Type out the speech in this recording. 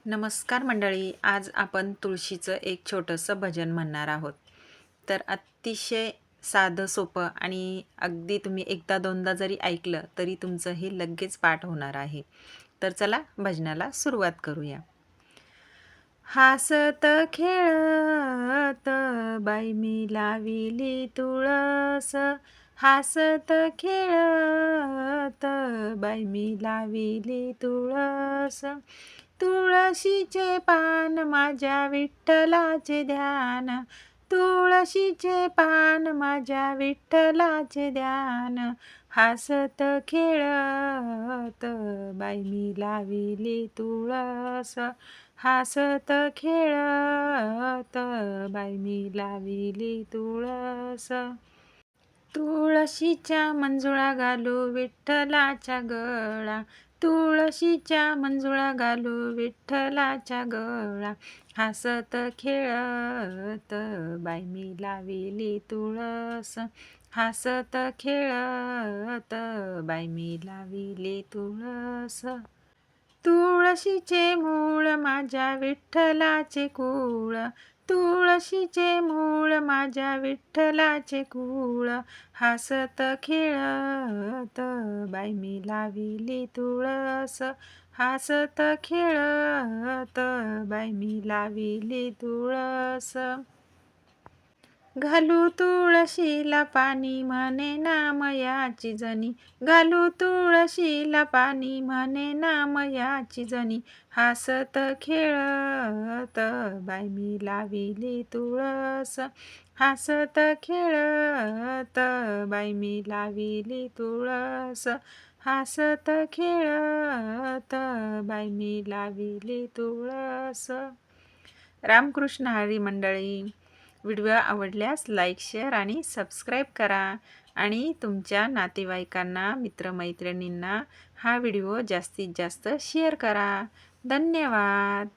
नमस्कार मंडळी. आज आपण तुळशीचं एक छोटंसं भजन म्हणणार आहोत. तर अतिशय साधं सोपं आणि अगदी तुम्ही एकदा दोनदा जरी ऐकलं तरी तुमचं हे लगेच पाठ होणार आहे. तर चला भजनाला सुरुवात करूया. हासत खेळत बाई मी लाविली तुळस, हासत खेळत बाई मी लाविली तुळस. तुळशीचे पान माझ्या विठ्ठलाचे ध्यान, तुळशीचे पान माझ्या विठ्ठलाचे ध्यान. हासत खेळत बाई मी लाविली तुळस, हासत खेळत बाई मी लाविली तुळस. तुळशीच्या मंजुळा घालू विठ्ठलाच्या गळा, तुळशीच्या मंजुळा घालू विठ्ठलाच्या गळा. हासत खेळत बाई मी लाविली तुळस, हासत खेळत बाई मी लाविली तुळस. तुळशीचे मूळ माझ्या विठ्ठलाचे कुळ, तुळशीचे मूळ माझ्या विठ्ठलाचे कुळ. हासत खेळत बाई मी लाविली तुळस, हासत खेळत बाई मी लाविली तुळस. घालू तुळशीला पाणी म्हणे नामयाची जनी, घालू तुळशीला पाणी म्हणे नामयाची जनी. हासत खेळत बाई मी लाविली तुळस, हासत खेळत बाई मी लाविली तुळस, हासत खेळत बाई मी लाविली तुळस. रामकृष्ण हरी मंडळी. व्हिडिओ आवडल्यास लाईक, शेअर आणि सबस्क्राईब करा आणि तुमच्या नातेवाईकांना, मित्रमैत्रिणींना हा व्हिडिओ जास्तीत जास्त शेअर करा. धन्यवाद.